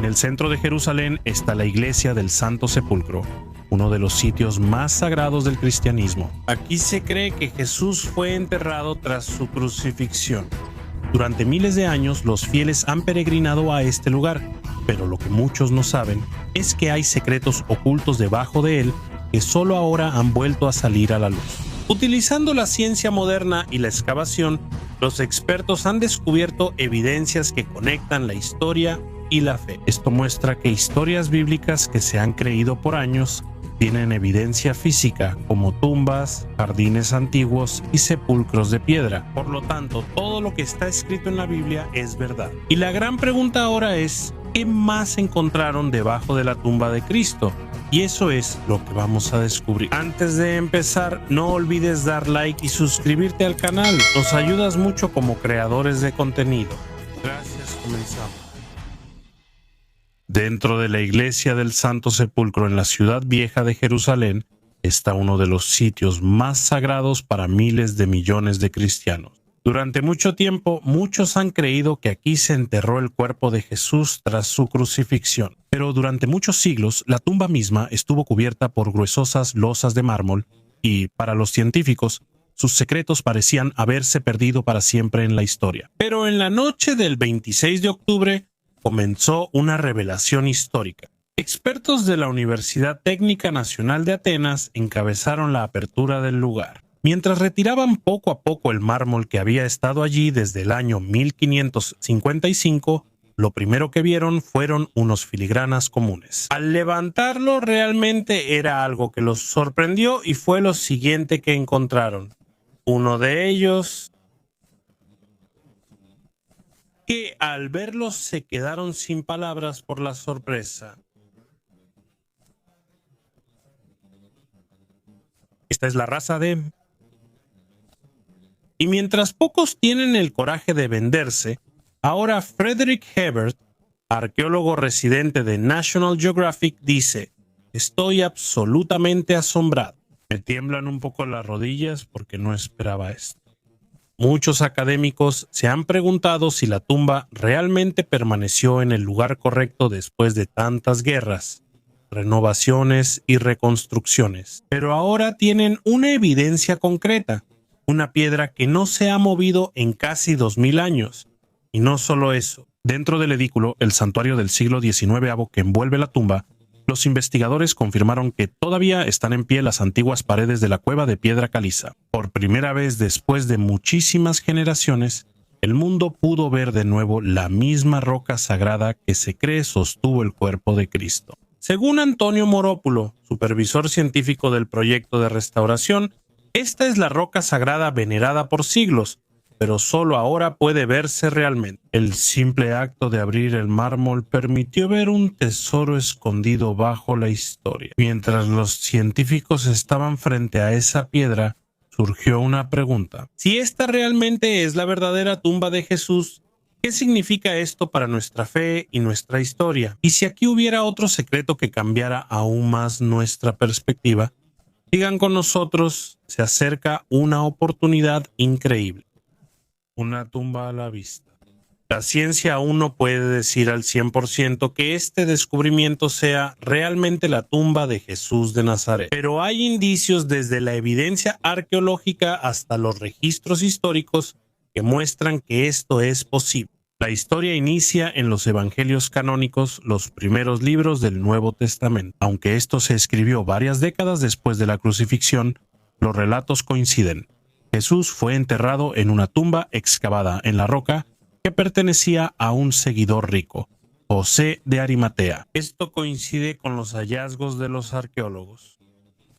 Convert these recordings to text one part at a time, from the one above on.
En el centro de Jerusalén está la iglesia del Santo Sepulcro, uno de los sitios más sagrados del cristianismo. Aquí se cree que Jesús fue enterrado tras su crucifixión. Durante miles de años los fieles han peregrinado a este lugar, pero lo que muchos no saben es que hay secretos ocultos debajo de él que solo ahora han vuelto a salir a la luz. Utilizando la ciencia moderna y la excavación, los expertos han descubierto evidencias que conectan la historia y la fe. Esto muestra que historias bíblicas que se han creído por años tienen evidencia física, como tumbas, jardines antiguos y sepulcros de piedra. Por lo tanto, todo lo que está escrito en la Biblia es verdad. Y la gran pregunta ahora es, ¿qué más encontraron debajo de la tumba de Cristo? Y eso es lo que vamos a descubrir. Antes de empezar, no olvides dar like y suscribirte al canal. Nos ayudas mucho como creadores de contenido. Gracias, comenzamos. Dentro de la iglesia del Santo Sepulcro en la ciudad vieja de Jerusalén está uno de los sitios más sagrados para miles de millones de cristianos. Durante mucho tiempo, muchos han creído que aquí se enterró el cuerpo de Jesús tras su crucifixión. Pero durante muchos siglos, la tumba misma estuvo cubierta por gruesas losas de mármol y, para los científicos, sus secretos parecían haberse perdido para siempre en la historia. Pero en la noche del 26 de octubre, comenzó una revelación histórica. Expertos de la Universidad Técnica Nacional de Atenas encabezaron la apertura del lugar. Mientras retiraban poco a poco el mármol que había estado allí desde el año 1555, lo primero que vieron fueron unos filigranas comunes. Al levantarlo realmente era algo que los sorprendió y fue lo siguiente que encontraron. Uno de ellos, que al verlos se quedaron sin palabras por la sorpresa. Esta es la raza de... Y mientras pocos tienen el coraje de venderse, ahora Frederick Hebert, arqueólogo residente de National Geographic, dice: estoy absolutamente asombrado. Me tiemblan un poco las rodillas porque no esperaba esto. Muchos académicos se han preguntado si la tumba realmente permaneció en el lugar correcto después de tantas guerras, renovaciones y reconstrucciones. Pero ahora tienen una evidencia concreta, una piedra que no se ha movido en casi 2000 años. Y no solo eso, dentro del edículo, el santuario del siglo XIX que envuelve la tumba, los investigadores confirmaron que todavía están en pie las antiguas paredes de la cueva de piedra caliza. Por primera vez después de muchísimas generaciones, el mundo pudo ver de nuevo la misma roca sagrada que se cree sostuvo el cuerpo de Cristo. Según Antonio Morópulo, supervisor científico del proyecto de restauración, esta es la roca sagrada venerada por siglos, pero solo ahora puede verse realmente. El simple acto de abrir el mármol permitió ver un tesoro escondido bajo la historia. Mientras los científicos estaban frente a esa piedra, surgió una pregunta. Si esta realmente es la verdadera tumba de Jesús, ¿qué significa esto para nuestra fe y nuestra historia? Y si aquí hubiera otro secreto que cambiara aún más nuestra perspectiva, sigan con nosotros, se acerca una oportunidad increíble. Una tumba a la vista. La ciencia aún no puede decir al 100% que este descubrimiento sea realmente la tumba de Jesús de Nazaret. Pero hay indicios desde la evidencia arqueológica hasta los registros históricos que muestran que esto es posible. La historia inicia en los evangelios canónicos, los primeros libros del Nuevo Testamento. Aunque esto se escribió varias décadas después de la crucifixión, los relatos coinciden. Jesús fue enterrado en una tumba excavada en la roca que pertenecía a un seguidor rico, José de Arimatea. Esto coincide con los hallazgos de los arqueólogos.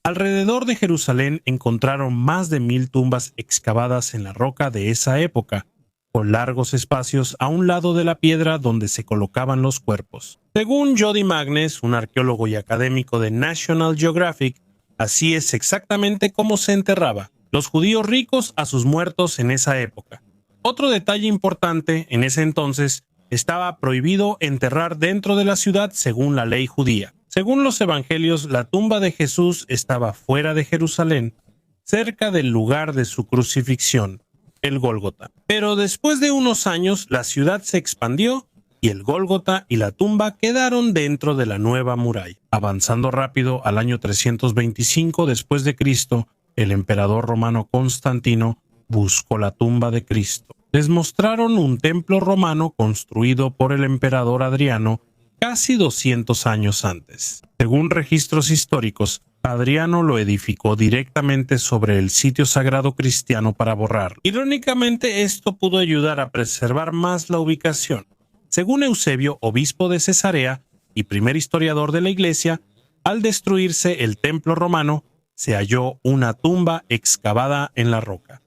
Alrededor de Jerusalén encontraron más de 1000 tumbas excavadas en la roca de esa época, con largos espacios a un lado de la piedra donde se colocaban los cuerpos. Según Jody Magnes, un arqueólogo y académico de National Geographic, así es exactamente como se enterraba los judíos ricos a sus muertos en esa época. Otro detalle importante, en ese entonces, estaba prohibido enterrar dentro de la ciudad según la ley judía. Según los evangelios, la tumba de Jesús estaba fuera de Jerusalén, cerca del lugar de su crucifixión, el Gólgota. Pero después de unos años, la ciudad se expandió y el Gólgota y la tumba quedaron dentro de la nueva muralla. Avanzando rápido al año 325 después de Cristo, el emperador romano Constantino buscó la tumba de Cristo. Les mostraron un templo romano construido por el emperador Adriano casi 200 años antes. Según registros históricos, Adriano lo edificó directamente sobre el sitio sagrado cristiano para borrarlo. Irónicamente, esto pudo ayudar a preservar más la ubicación. Según Eusebio, obispo de Cesarea y primer historiador de la iglesia, al destruirse el templo romano, se halló una tumba excavada en la roca.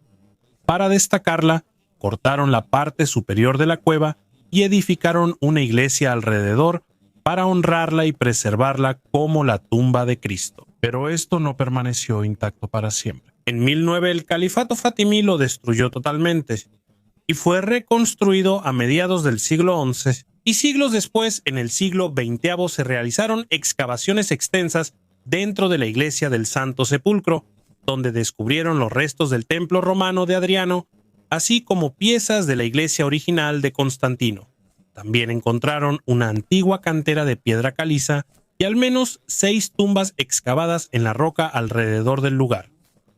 Para destacarla, cortaron la parte superior de la cueva y edificaron una iglesia alrededor para honrarla y preservarla como la tumba de Cristo. Pero esto no permaneció intacto para siempre. En 1009 el califato fatimí lo destruyó totalmente y fue reconstruido a mediados del siglo XI, y siglos después, en el siglo XX, se realizaron excavaciones extensas dentro de la iglesia del Santo Sepulcro, donde descubrieron los restos del templo romano de Adriano, así como piezas de la iglesia original de Constantino. También encontraron una antigua cantera de piedra caliza y al menos 6 tumbas excavadas en la roca alrededor del lugar,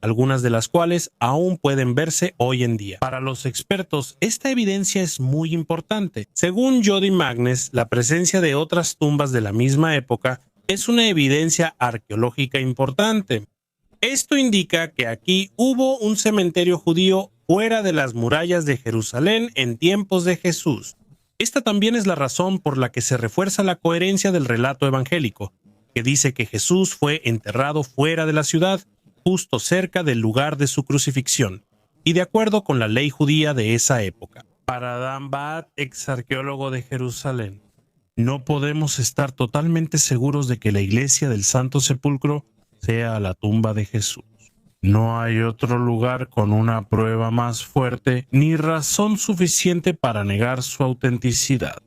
algunas de las cuales aún pueden verse hoy en día. Para los expertos, esta evidencia es muy importante. Según Jody Magnes, la presencia de otras tumbas de la misma época es una evidencia arqueológica importante. Esto indica que aquí hubo un cementerio judío fuera de las murallas de Jerusalén en tiempos de Jesús. Esta también es la razón por la que se refuerza la coherencia del relato evangélico, que dice que Jesús fue enterrado fuera de la ciudad, justo cerca del lugar de su crucifixión, y de acuerdo con la ley judía de esa época. Para Dan Baat, ex arqueólogo de Jerusalén, no podemos estar totalmente seguros de que la iglesia del Santo Sepulcro sea la tumba de Jesús. No hay otro lugar con una prueba más fuerte ni razón suficiente para negar su autenticidad.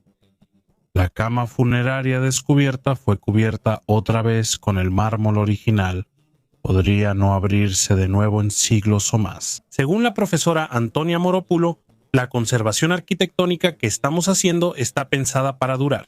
La cama funeraria descubierta fue cubierta otra vez con el mármol original. Podría no abrirse de nuevo en siglos o más. Según la profesora Antonia Moropulo, la conservación arquitectónica que estamos haciendo está pensada para durar.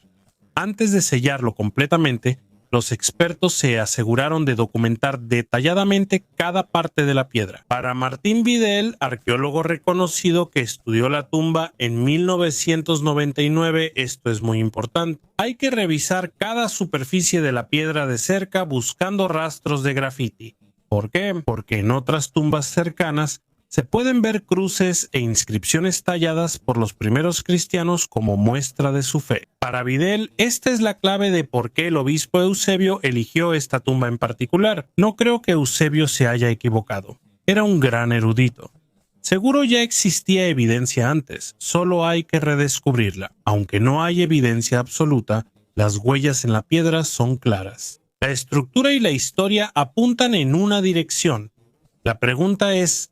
Antes de sellarlo completamente, los expertos se aseguraron de documentar detalladamente cada parte de la piedra. Para Martín Vidal, arqueólogo reconocido que estudió la tumba en 1999, esto es muy importante. Hay que revisar cada superficie de la piedra de cerca buscando rastros de grafiti. ¿Por qué? Porque en otras tumbas cercanas se pueden ver cruces e inscripciones talladas por los primeros cristianos como muestra de su fe. Para Vidal, esta es la clave de por qué el obispo Eusebio eligió esta tumba en particular. No creo que Eusebio se haya equivocado. Era un gran erudito. Seguro ya existía evidencia antes, solo hay que redescubrirla. Aunque no hay evidencia absoluta, las huellas en la piedra son claras. La estructura y la historia apuntan en una dirección. La pregunta ¿es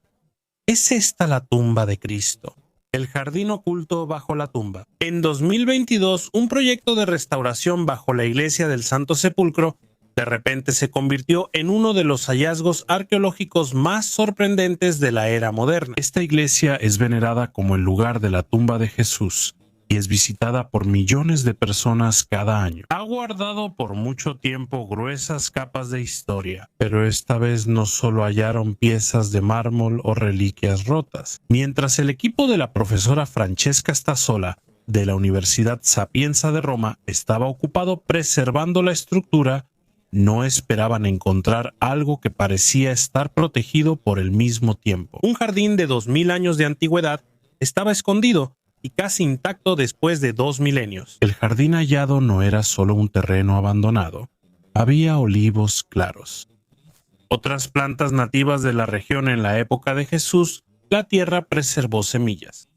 esta la tumba de Cristo? El jardín oculto bajo la tumba. En 2022, un proyecto de restauración bajo la iglesia del Santo Sepulcro de repente se convirtió en uno de los hallazgos arqueológicos más sorprendentes de la era moderna. Esta iglesia es venerada como el lugar de la tumba de Jesús y es visitada por millones de personas cada año. Ha guardado por mucho tiempo gruesas capas de historia, pero esta vez no solo hallaron piezas de mármol o reliquias rotas. Mientras el equipo de la profesora Francesca Stasola de la Universidad Sapienza de Roma estaba ocupado preservando la estructura, no esperaban encontrar algo que parecía estar protegido por el mismo tiempo. Un jardín de 2000 años de antigüedad estaba escondido y casi intacto después de 2 milenios. El jardín hallado no era solo un terreno abandonado. Había olivos claros, otras plantas nativas de la región en la época de Jesús. La tierra preservó semillas,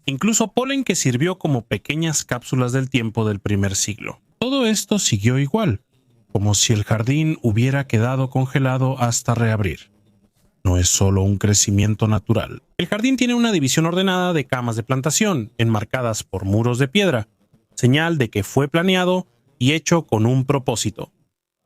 incluso polen que sirvió como pequeñas cápsulas del tiempo del primer siglo. Todo esto siguió igual, como si el jardín hubiera quedado congelado hasta reabrir. No es solo un crecimiento natural. El jardín tiene una división ordenada de camas de plantación, enmarcadas por muros de piedra, señal de que fue planeado y hecho con un propósito.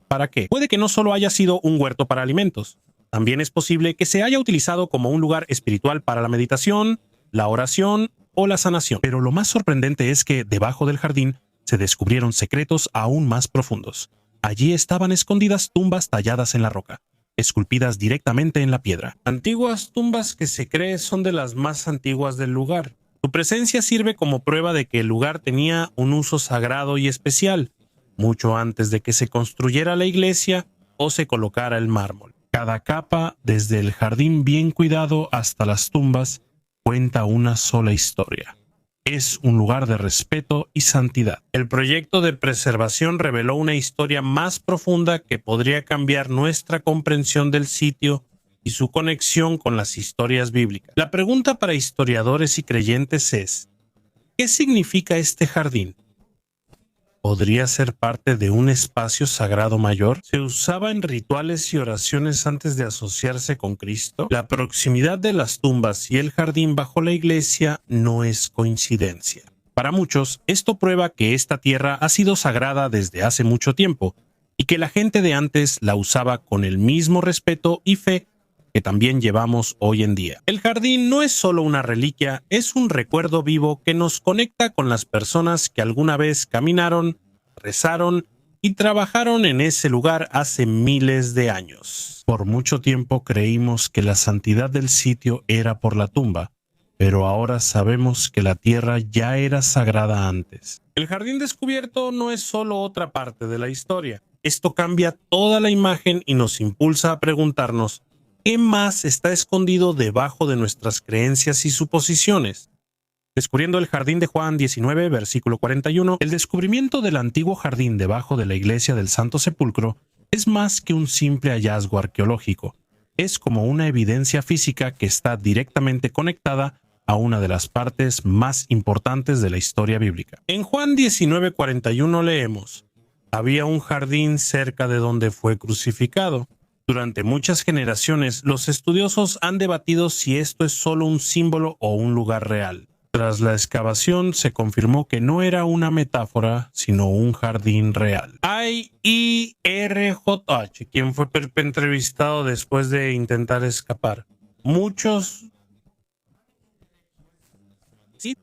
¿Para qué? Puede que no solo haya sido un huerto para alimentos. También es posible que se haya utilizado como un lugar espiritual para la meditación, la oración o la sanación. Pero lo más sorprendente es que debajo del jardín se descubrieron secretos aún más profundos. Allí estaban escondidas tumbas talladas en la roca, esculpidas directamente en la piedra. Antiguas tumbas que se cree son de las más antiguas del lugar. Su presencia sirve como prueba de que el lugar tenía un uso sagrado y especial, mucho antes de que se construyera la iglesia o se colocara el mármol. Cada capa, desde el jardín bien cuidado hasta las tumbas, cuenta una sola historia. Es un lugar de respeto y santidad. El proyecto de preservación reveló una historia más profunda que podría cambiar nuestra comprensión del sitio y su conexión con las historias bíblicas. La pregunta para historiadores y creyentes es: ¿qué significa este jardín? ¿Podría ser parte de un espacio sagrado mayor? ¿Se usaba en rituales y oraciones antes de asociarse con Cristo? La proximidad de las tumbas y el jardín bajo la iglesia no es coincidencia. Para muchos, esto prueba que esta tierra ha sido sagrada desde hace mucho tiempo y que la gente de antes la usaba con el mismo respeto y fe que también llevamos hoy en día. El jardín no es solo una reliquia, es un recuerdo vivo que nos conecta con las personas que alguna vez caminaron, rezaron y trabajaron en ese lugar hace miles de años. Por mucho tiempo creímos que la santidad del sitio era por la tumba, pero ahora sabemos que la tierra ya era sagrada antes. El jardín descubierto no es solo otra parte de la historia. Esto cambia toda la imagen y nos impulsa a preguntarnos: ¿qué más está escondido debajo de nuestras creencias y suposiciones? Descubriendo el jardín de Juan 19, versículo 41, el descubrimiento del antiguo jardín debajo de la iglesia del Santo Sepulcro es más que un simple hallazgo arqueológico. Es como una evidencia física que está directamente conectada a una de las partes más importantes de la historia bíblica. En Juan 19:41 leemos: había un jardín cerca de donde fue crucificado. Durante muchas generaciones, los estudiosos han debatido si esto es solo un símbolo o un lugar real. Tras la excavación, se confirmó que no era una metáfora, sino un jardín real. IRJH, quien fue entrevistado después de intentar escapar. Muchos... Sí.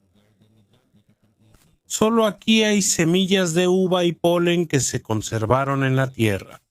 Solo aquí hay semillas de uva y polen que se conservaron en la tierra.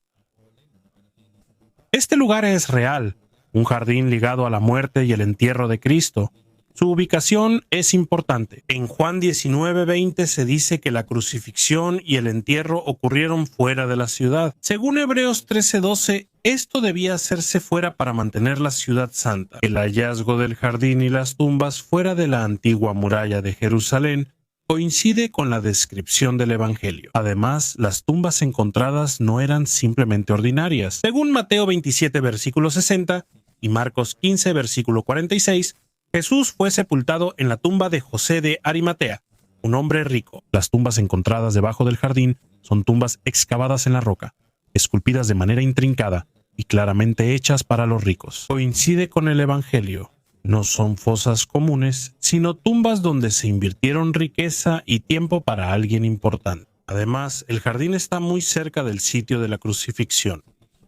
Este lugar es real, un jardín ligado a la muerte y el entierro de Cristo. Su ubicación es importante. En Juan 19:20 se dice que la crucifixión y el entierro ocurrieron fuera de la ciudad. Según Hebreos 13:12, esto debía hacerse fuera para mantener la ciudad santa. El hallazgo del jardín y las tumbas fuera de la antigua muralla de Jerusalén coincide con la descripción del Evangelio. Además, las tumbas encontradas no eran simplemente ordinarias. Según Mateo 27, versículo 60, y Marcos 15, versículo 46, Jesús fue sepultado en la tumba de José de Arimatea, un hombre rico. Las tumbas encontradas debajo del jardín son tumbas excavadas en la roca, esculpidas de manera intrincada y claramente hechas para los ricos. Coincide con el Evangelio. No son fosas comunes, sino tumbas donde se invirtieron riqueza y tiempo para alguien importante. Además, el jardín está muy cerca del sitio de la crucifixión.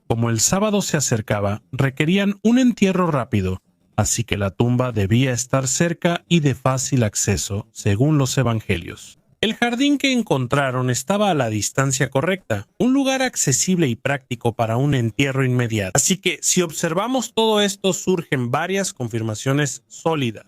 Como el sábado se acercaba, requerían un entierro rápido, así que la tumba debía estar cerca y de fácil acceso, según los evangelios. El jardín que encontraron estaba a la distancia correcta, un lugar accesible y práctico para un entierro inmediato. Así que, si observamos todo esto, surgen varias confirmaciones sólidas.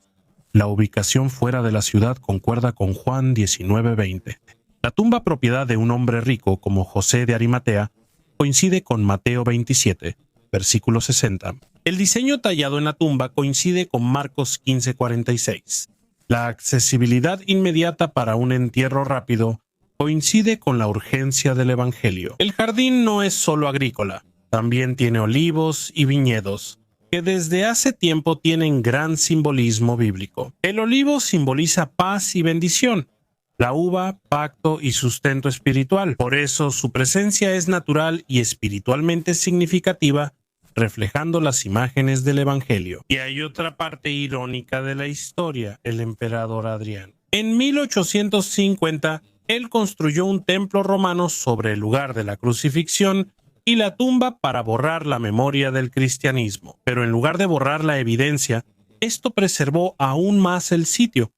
La ubicación fuera de la ciudad concuerda con Juan 19:20. La tumba propiedad de un hombre rico como José de Arimatea coincide con Mateo 27, versículo 60. El diseño tallado en la tumba coincide con Marcos 15:46. La accesibilidad inmediata para un entierro rápido coincide con la urgencia del Evangelio. El jardín no es solo agrícola, también tiene olivos y viñedos, que desde hace tiempo tienen gran simbolismo bíblico. El olivo simboliza paz y bendición, la uva, pacto y sustento espiritual. Por eso su presencia es natural y espiritualmente significativa, reflejando las imágenes del Evangelio. Y hay otra parte irónica de la historia: el emperador Adriano. En 1850, él construyó un templo romano sobre el lugar de la crucifixión y la tumba para borrar la memoria del cristianismo. Pero en lugar de borrar la evidencia, esto preservó aún más el sitio.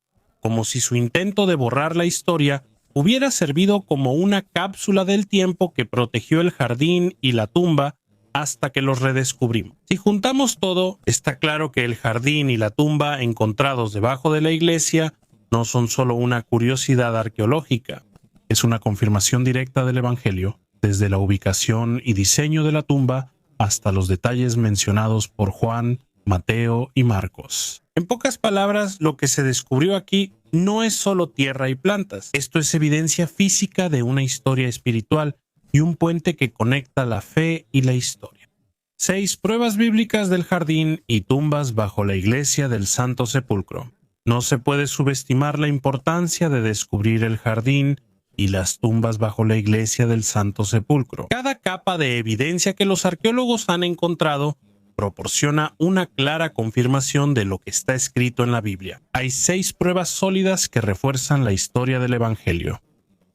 como si su intento de borrar la historia hubiera servido como una cápsula del tiempo que protegió el jardín y la tumba hasta que los redescubrimos. Si juntamos todo, está claro que el jardín y la tumba encontrados debajo de la iglesia no son solo una curiosidad arqueológica, es una confirmación directa del Evangelio, desde la ubicación y diseño de la tumba hasta los detalles mencionados por Juan, Mateo y Marcos. En pocas palabras, lo que se descubrió aquí no es solo tierra y plantas. Esto es evidencia física de una historia espiritual y un puente que conecta la fe y la historia. 6 pruebas bíblicas del jardín y tumbas bajo la iglesia del Santo Sepulcro. No se puede subestimar la importancia de descubrir el jardín y las tumbas bajo la iglesia del Santo Sepulcro. Cada capa de evidencia que los arqueólogos han encontrado proporciona una clara confirmación de lo que está escrito en la Biblia. Hay 6 pruebas sólidas que refuerzan la historia del Evangelio.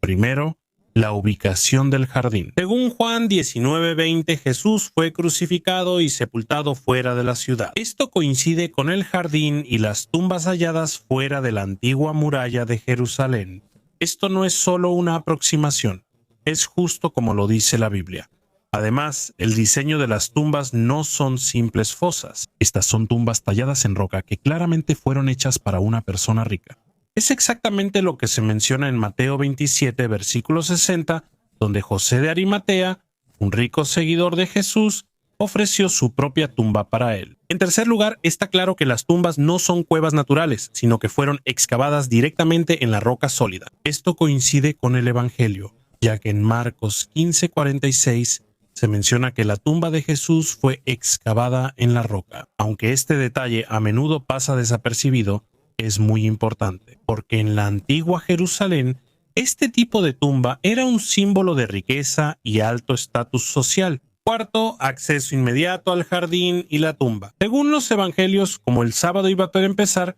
Primero, la ubicación del jardín. Según Juan 19:20, Jesús fue crucificado y sepultado fuera de la ciudad. Esto coincide con el jardín y las tumbas halladas fuera de la antigua muralla de Jerusalén. Esto no es solo una aproximación, es justo como lo dice la Biblia. Además, el diseño de las tumbas no son simples fosas. Estas son tumbas talladas en roca que claramente fueron hechas para una persona rica. Es exactamente lo que se menciona en Mateo 27, versículo 60, donde José de Arimatea, un rico seguidor de Jesús, ofreció su propia tumba para él. En tercer lugar, está claro que las tumbas no son cuevas naturales, sino que fueron excavadas directamente en la roca sólida. Esto coincide con el Evangelio, ya que en Marcos 15:46 se menciona que la tumba de Jesús fue excavada en la roca. Aunque este detalle a menudo pasa desapercibido, es muy importante, porque en la antigua Jerusalén, este tipo de tumba era un símbolo de riqueza y alto estatus social. Cuarto, acceso inmediato al jardín y la tumba. Según los evangelios, como el sábado iba a empezar,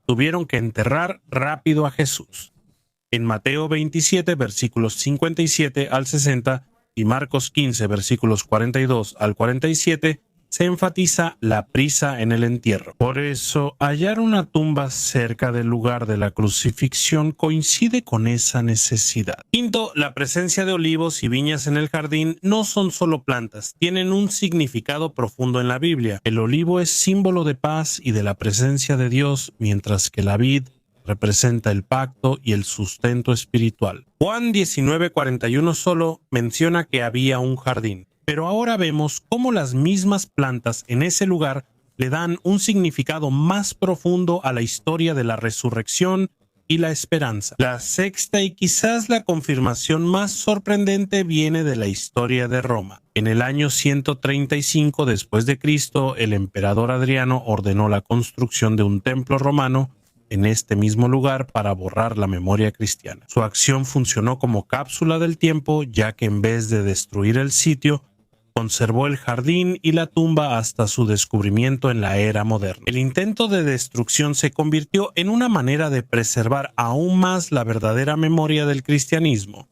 tuvieron que enterrar rápido a Jesús. En Mateo 27, versículos 57 al 60 y Marcos 15, versículos 42 al 47, se enfatiza la prisa en el entierro. Por eso, hallar una tumba cerca del lugar de la crucifixión coincide con esa necesidad. Quinto, la presencia de olivos y viñas en el jardín no son solo plantas, tienen un significado profundo en la Biblia. El olivo es símbolo de paz y de la presencia de Dios, mientras que la vid representa el pacto y el sustento espiritual. Juan 19:41 solo menciona que había un jardín. Pero ahora vemos cómo las mismas plantas en ese lugar le dan un significado más profundo a la historia de la resurrección y la esperanza. La sexta y quizás la confirmación más sorprendente viene de la historia de Roma. En el año 135 después de Cristo, el emperador Adriano ordenó la construcción de un templo romano en este mismo lugar para borrar la memoria cristiana. Su acción funcionó como cápsula del tiempo, ya que en vez de destruir el sitio, conservó el jardín y la tumba hasta su descubrimiento en la era moderna. El intento de destrucción se convirtió en una manera de preservar aún más la verdadera memoria del cristianismo.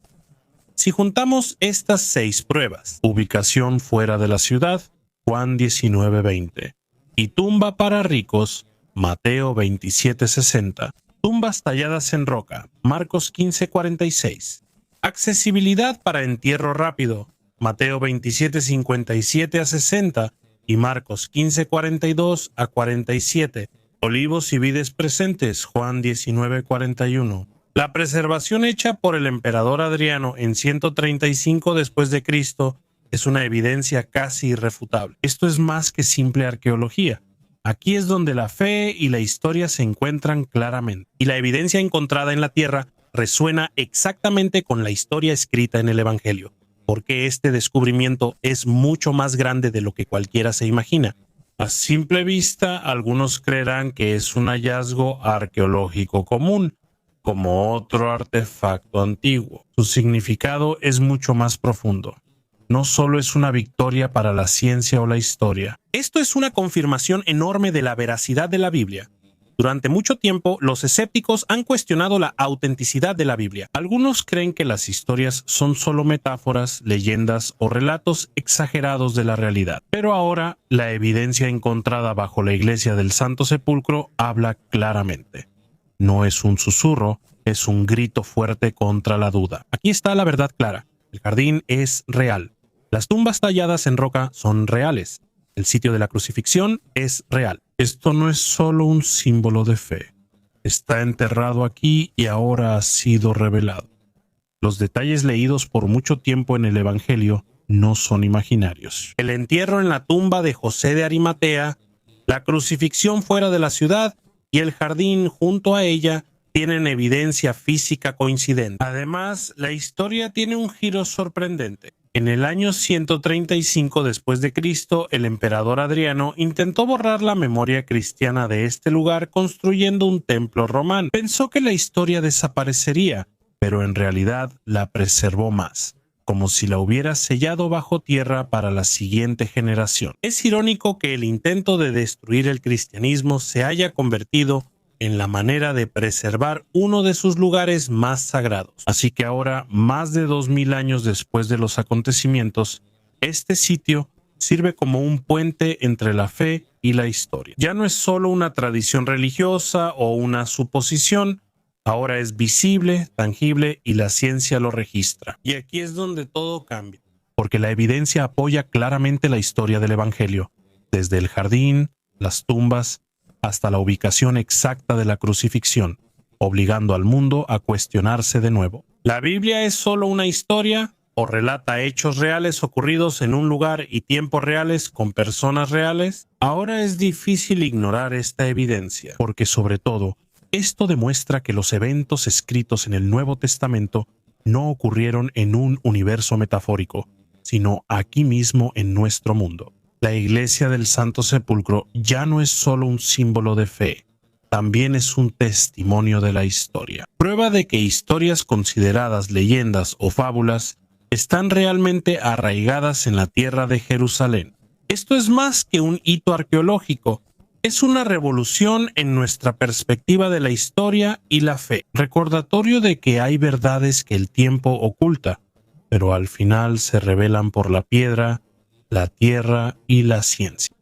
Si juntamos estas 6 pruebas, ubicación fuera de la ciudad, Juan 19:20, y tumba para ricos, Mateo 27:60, tumbas talladas en roca, Marcos 15:46, accesibilidad para entierro rápido, Mateo 27:57 a 60 y Marcos 15:42 a 47. Olivos y vides presentes, Juan 19:41. La preservación hecha por el emperador Adriano en 135 después de Cristo es una evidencia casi irrefutable. Esto es más que simple arqueología. Aquí es donde la fe y la historia se encuentran claramente, y la evidencia encontrada en la tierra resuena exactamente con la historia escrita en el Evangelio, porque este descubrimiento es mucho más grande de lo que cualquiera se imagina. A simple vista, algunos creerán que es un hallazgo arqueológico común, como otro artefacto antiguo. Su significado es mucho más profundo. No solo es una victoria para la ciencia o la historia. Esto es una confirmación enorme de la veracidad de la Biblia. Durante mucho tiempo, los escépticos han cuestionado la autenticidad de la Biblia. Algunos creen que las historias son solo metáforas, leyendas o relatos exagerados de la realidad. Pero ahora, la evidencia encontrada bajo la iglesia del Santo Sepulcro habla claramente. No es un susurro, es un grito fuerte contra la duda. Aquí está la verdad clara. El jardín es real. Las tumbas talladas en roca son reales. El sitio de la crucifixión es real. Esto no es solo un símbolo de fe. Está enterrado aquí y ahora ha sido revelado. Los detalles leídos por mucho tiempo en el Evangelio no son imaginarios. El entierro en la tumba de José de Arimatea, la crucifixión fuera de la ciudad y el jardín junto a ella tienen evidencia física coincidente. Además, la historia tiene un giro sorprendente. En el año 135 después de Cristo, el emperador Adriano intentó borrar la memoria cristiana de este lugar construyendo un templo romano. Pensó que la historia desaparecería, pero en realidad la preservó más, como si la hubiera sellado bajo tierra para la siguiente generación. Es irónico que el intento de destruir el cristianismo se haya convertido en la manera de preservar uno de sus lugares más sagrados. Así que ahora, más de 2000 años después de los acontecimientos, este sitio sirve como un puente entre la fe y la historia. Ya no es solo una tradición religiosa o una suposición, ahora es visible, tangible y la ciencia lo registra. Y aquí es donde todo cambia, porque la evidencia apoya claramente la historia del Evangelio, desde el jardín, las tumbas, hasta la ubicación exacta de la crucifixión, obligando al mundo a cuestionarse de nuevo. ¿La Biblia es solo una historia o relata hechos reales ocurridos en un lugar y tiempos reales con personas reales? Ahora es difícil ignorar esta evidencia, porque sobre todo, esto demuestra que los eventos escritos en el Nuevo Testamento no ocurrieron en un universo metafórico, sino aquí mismo en nuestro mundo. La Iglesia del Santo Sepulcro ya no es solo un símbolo de fe, también es un testimonio de la historia. Prueba de que historias consideradas leyendas o fábulas están realmente arraigadas en la tierra de Jerusalén. Esto es más que un hito arqueológico, es una revolución en nuestra perspectiva de la historia y la fe. Recordatorio de que hay verdades que el tiempo oculta, pero al final se revelan por la piedra, la tierra y la ciencia.